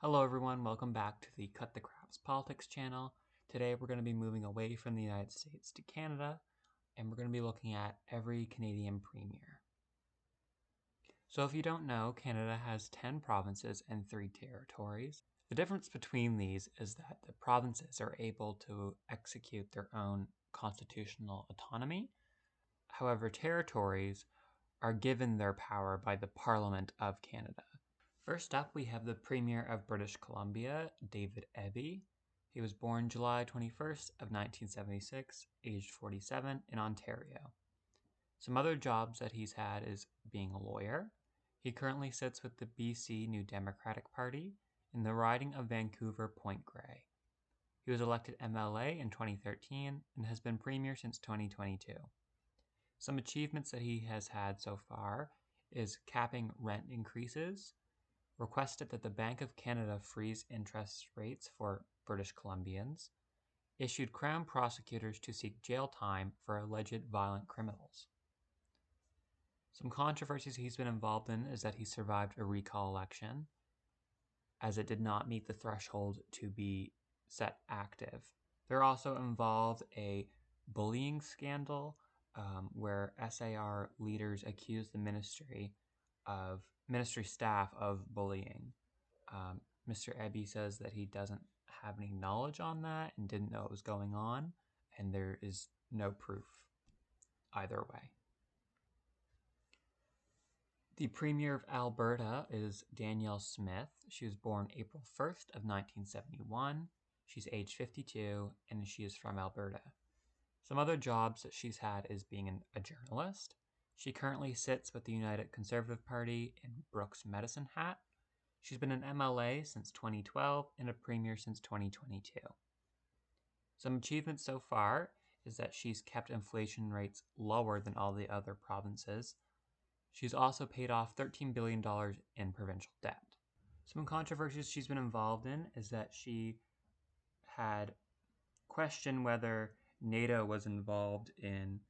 Hello everyone, welcome back to the Cut the Craps Politics channel. Today we're going to be moving away from the United States to Canada, and we're going to be looking at every Canadian premier. So if you don't know, Canada has 10 provinces and 3 territories. The difference between these is that the provinces are able to execute their own constitutional autonomy. However, territories are given their power by the Parliament of Canada. First up, we have the Premier of British Columbia, David Eby. He was born July 21st of 1976, aged 47, in Ontario. Some other jobs that he's had is being a lawyer. He currently sits with the BC New Democratic Party in the riding of Vancouver Point Grey. He was elected MLA in 2013 and has been Premier since 2022. Some achievements that he has had so far is capping rent increases, requested that the Bank of Canada freeze interest rates for British Columbians, issued Crown prosecutors to seek jail time for alleged violent criminals. Some controversies he's been involved in is that he survived a recall election, as it did not meet the threshold to be set active. There also involved a bullying scandal where SAR leaders accused the ministry staff of bullying. Mr. Eby says that he doesn't have any knowledge on that and didn't know it was going on, and there is no proof either way. The Premier of Alberta is Danielle Smith. She was born April 1st of 1971. She's age 52, and she is from Alberta. Some other jobs that she's had is being a journalist. She currently sits with the United Conservative Party in Brooks Medicine Hat. She's been an MLA since 2012 and a Premier since 2022. Some achievements so far is that she's kept inflation rates lower than all the other provinces. She's also paid off $13 billion in provincial debt. Some controversies she's been involved in is that she had questioned whether NATO was involved in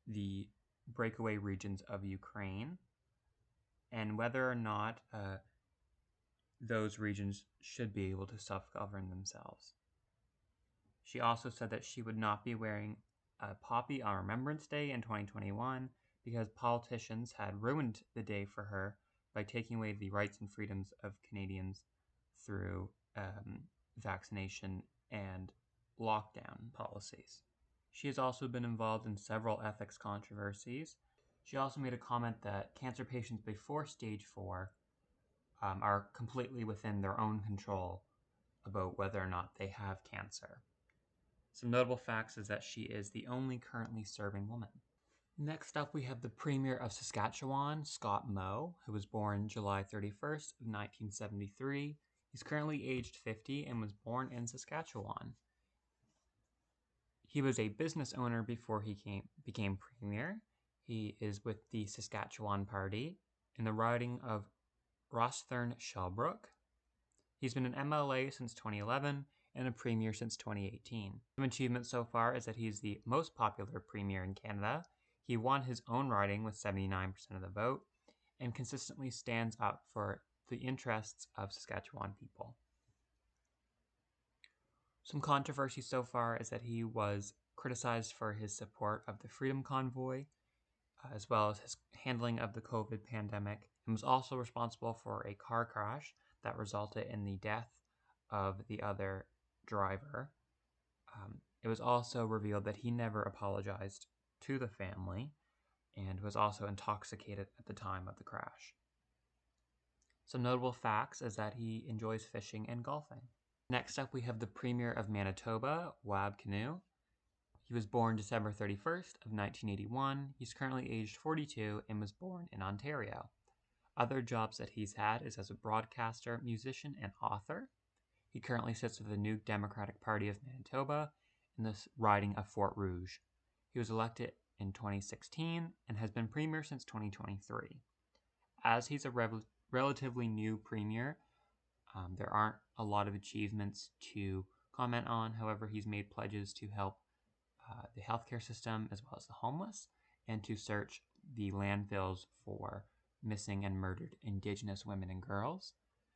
the breakaway regions of Ukraine and whether or not those regions should be able to self-govern themselves. She also said that she would not be wearing a poppy on Remembrance Day in 2021 because politicians had ruined the day for her by taking away the rights and freedoms of Canadians through vaccination and lockdown policies. She has also been involved in several ethics controversies. She also made a comment that cancer patients before stage 4 are completely within their own control about whether or not they have cancer. Some notable facts is that she is the only currently serving woman. Next up, we have the Premier of Saskatchewan, Scott Moe, who was born July 31st of 1973. He's currently aged 50 and was born in Saskatchewan. He was a business owner before he became Premier. He is with the Saskatchewan Party in the riding of Rosthern-Shelbrooke. He's been an MLA since 2011 and a Premier since 2018. Some achievements so far is that he's the most popular Premier in Canada. He won his own riding with 79% of the vote and consistently stands up for the interests of Saskatchewan people. Some controversy so far is that he was criticized for his support of the Freedom Convoy, as well as his handling of the COVID pandemic, and was also responsible for a car crash that resulted in the death of the other driver. It was also revealed that he never apologized to the family and was also intoxicated at the time of the crash. Some notable facts is that he enjoys fishing and golfing. Next up, we have the Premier of Manitoba, Wab Kinew. He was born December 31st of 1981. He's currently aged 42 and was born in Ontario. Other jobs that he's had is as a broadcaster, musician, and author. He currently sits with the New Democratic Party of Manitoba in the riding of Fort Rouge. He was elected in 2016 and has been Premier since 2023. As he's a relatively new Premier, there aren't a lot of achievements to comment on. However, he's made pledges to help the healthcare system as well as the homeless and to search the landfills for missing and murdered Indigenous women and girls.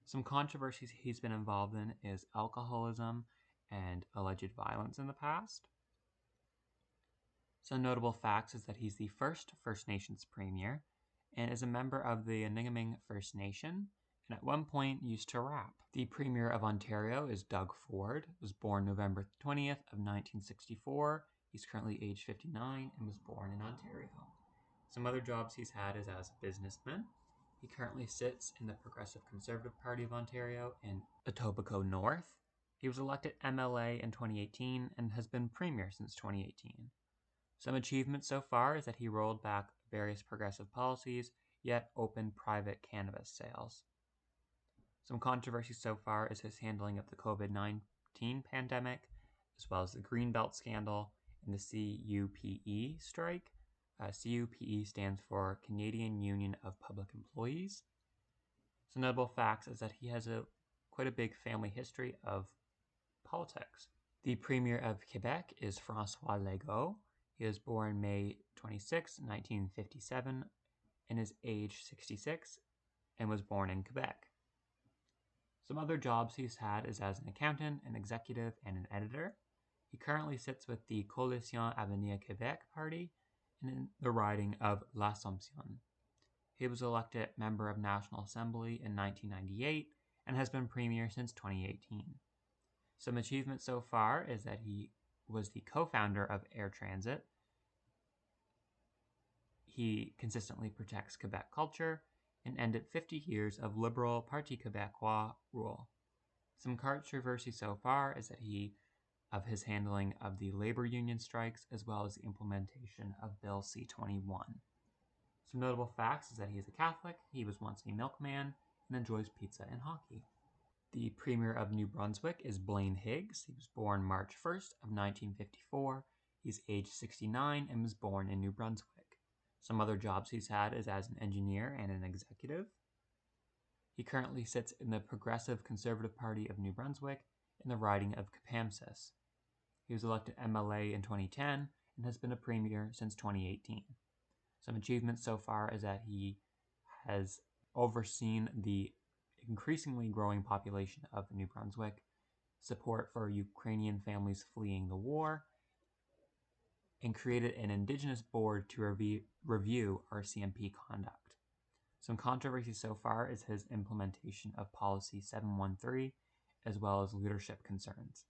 Some controversies he's been involved in is alcoholism and alleged violence in the past. Some notable facts is that he's the first First Nations premier and is a member of the Ning'iming First Nation, and at one point used to rap. The Premier of Ontario is Doug Ford, was born November 20th of 1964. He's currently age 59 and was born in Ontario. Some other jobs he's had is as a businessman. He currently sits in the Progressive Conservative Party of Ontario in Etobicoke North. He was elected MLA in 2018 and has been Premier since 2018. Some achievements so far is that he rolled back various progressive policies, yet opened private cannabis sales. Some controversy so far is his handling of the COVID-19 pandemic, as well as the Greenbelt scandal and the CUPE strike. CUPE stands for Canadian Union of Public Employees. Some notable facts is that he has quite a big family history of politics. The Premier of Quebec is François Legault. He was born May 26, 1957, and is age 66, and was born in Quebec. Some other jobs he's had is as an accountant, an executive, and an editor. He currently sits with the Coalition Avenir Québec party in the riding of L'Assomption. He was elected member of National Assembly in 1998 and has been premier since 2018. Some achievements so far is that he was the co-founder of Air Transit. He consistently protects Quebec culture and ended 50 years of Liberal Parti Québécois rule. Some controversy so far is that of his handling of the labor union strikes as well as the implementation of Bill C-21. Some notable facts is that he is a Catholic, he was once a milkman, and enjoys pizza and hockey. The Premier of New Brunswick is Blaine Higgs. He was born March 1st of 1954. He's age 69 and was born in New Brunswick. Some other jobs he's had is as an engineer and an executive. He currently sits in the Progressive Conservative Party of New Brunswick in the riding of Capamsis. He was elected MLA in 2010 and has been a premier since 2018. Some achievements so far is that he has overseen the increasingly growing population of New Brunswick, support for Ukrainian families fleeing the war, and created an Indigenous board to review RCMP conduct. Some controversy so far is his implementation of Policy 713, as well as leadership concerns.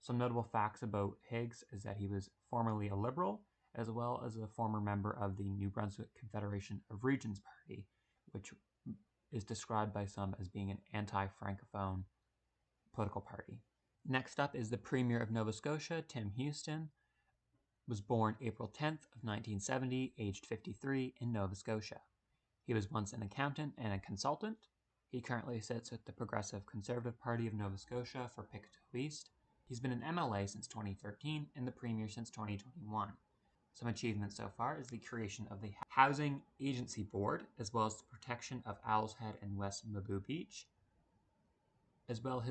Some notable facts about Higgs is that he was formerly a Liberal, as well as a former member of the New Brunswick Confederation of Regions Party, which is described by some as being an anti-Francophone political party. Next up is the Premier of Nova Scotia, Tim Houston, was born April 10th of 1970, aged 53, in Nova Scotia. He was once an accountant and a consultant. He currently sits with the Progressive Conservative Party of Nova Scotia for Pictou East. He's been an MLA since 2013 and the Premier since 2021. Some achievements so far is the creation of the Housing Agency Board, as well as the protection of Owl's Head and West Mabou Beach, as well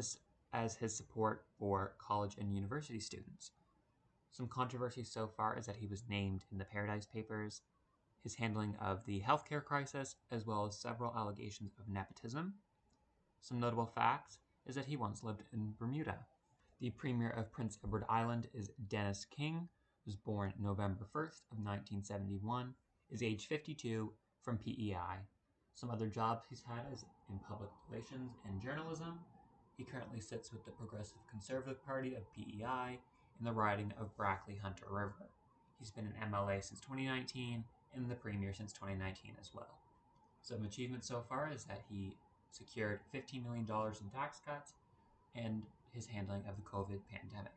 as his support for college and university students. Some controversy so far is that he was named in the Paradise Papers, his handling of the healthcare crisis, as well as several allegations of nepotism. Some notable facts is that he once lived in Bermuda. The Premier of Prince Edward Island is Dennis King, was born November 1st of 1971, is age 52, from PEI. Some other jobs he's had is in public relations and journalism. He currently sits with the Progressive Conservative Party of PEI in the riding of Brackley-Hunter River. He's been an MLA since 2019 and the Premier since 2019 as well. Some achievements so far is that he secured $15 million in tax cuts and his handling of the COVID pandemic.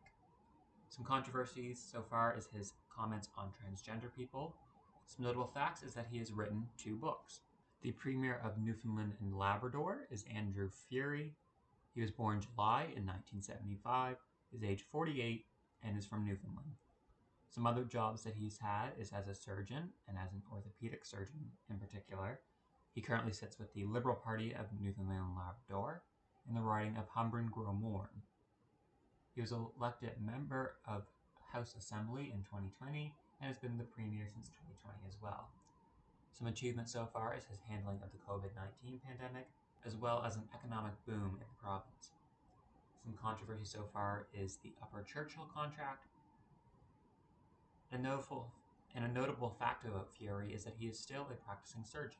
Some controversies so far is his comments on transgender people. Some notable facts is that he has written 2 books. The Premier of Newfoundland and Labrador is Andrew Furey. He was born July in 1975, is age 48, and is from Newfoundland. Some other jobs that he's had is as a surgeon and as an orthopedic surgeon in particular. He currently sits with the Liberal Party of Newfoundland and Labrador in the riding of Humber-Gros-Morne. He was elected member of House Assembly in 2020 and has been the Premier since 2020 as well. Some achievements so far is his handling of the COVID-19 pandemic, as well as an economic boom in the province. Some controversy so far is the Upper Churchill contract. A notable fact about Fury is that he is still a practicing surgeon.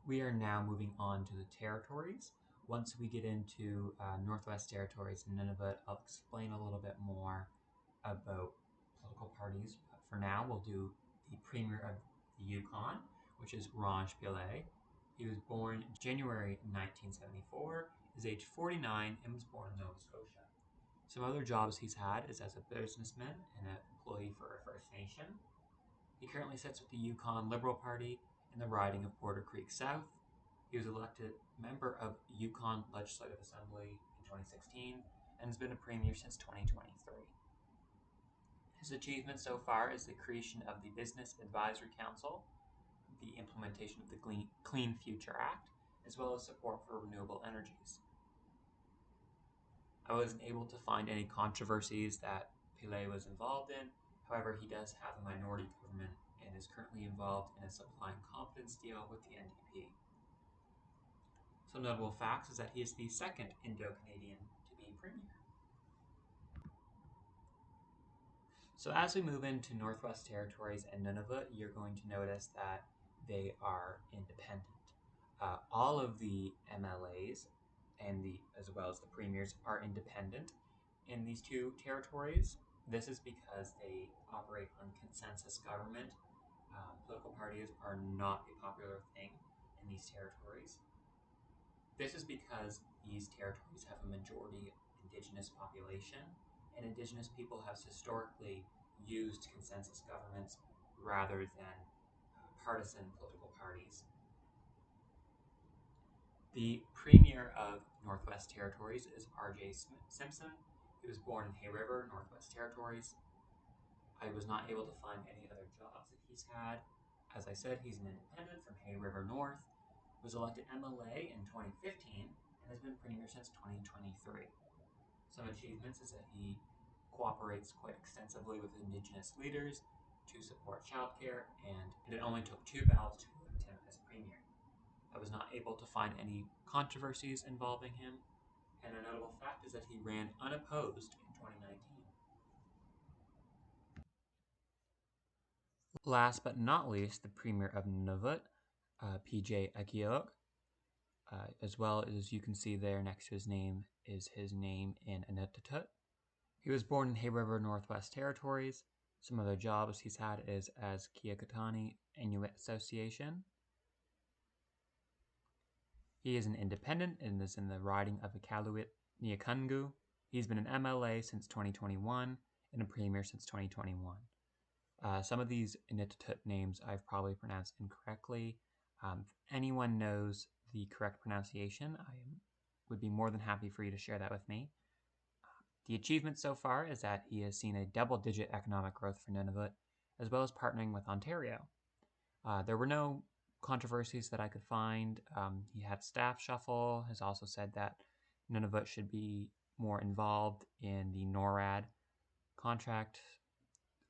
We are now moving on to the territories. Once we get into Northwest Territories and Nunavut, I'll explain a little bit more about political parties. But for now, we'll do the Premier of the Yukon, which is Ranj Pillay. He was born January 1974, is age 49, and was born in Nova Scotia. Some other jobs he's had is as a businessman and an employee for a First Nation. He currently sits with the Yukon Liberal Party in the riding of Border Creek South. He was elected member of the Yukon Legislative Assembly in 2016 and has been a premier since 2023. His achievement so far is the creation of the Business Advisory Council, the implementation of the Clean Future Act, as well as support for renewable energies. I wasn't able to find any controversies that Pillay was involved in. However, he does have a minority government and is currently involved in a supply and confidence deal with the NDP. Some notable facts is that he is the second Indo-Canadian to be premier. So as we move into Northwest Territories and Nunavut, you're going to notice that they are independent. All of the MLAs and as well as the premiers are independent in these two territories. This is because they operate on consensus government. Political parties are not a popular thing in these territories. This is because these territories have a majority Indigenous population, and Indigenous people have historically used consensus governments rather than partisan political parties. The Premier of Northwest Territories is R.J. Simpson. He was born in Hay River, Northwest Territories. I was not able to find any other jobs that he's had. As I said, he's an independent from Hay River North, was elected MLA in 2015, and has been premier since 2023. Some achievements is that he cooperates quite extensively with Indigenous leaders to support childcare, and it only took 2 ballots to elect him as premier. I was not able to find any controversies involving him, and a notable fact is that he ran unopposed in 2019. Last but not least, the Premier of Nunavut, PJ Akiok, as well as you can see there next to his name is his name in Inuktitut. He was born in Hay River, Northwest Territories. Some other jobs he's had is as Kiakatani Inuit Association. He is an independent and is in the riding of Iqaluit Niakungu. He's been an MLA since 2021 and a premier since 2021. Some of these Inuktitut names I've probably pronounced incorrectly. If anyone knows the correct pronunciation, I would be more than happy for you to share that with me. The achievement so far is that he has seen a double-digit economic growth for Nunavut, as well as partnering with Ontario. There were no controversies that I could find. He had staff shuffle, has also said that Nunavut should be more involved in the NORAD contract.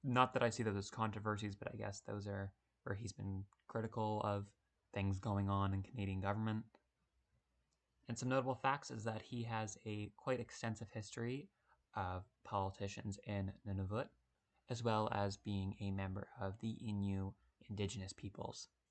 Not that I see those as controversies, but I guess those are where he's been critical of things going on in Canadian government. And some notable facts is that he has a quite extensive history of politicians in Nunavut, as well as being a member of the Innu Indigenous peoples.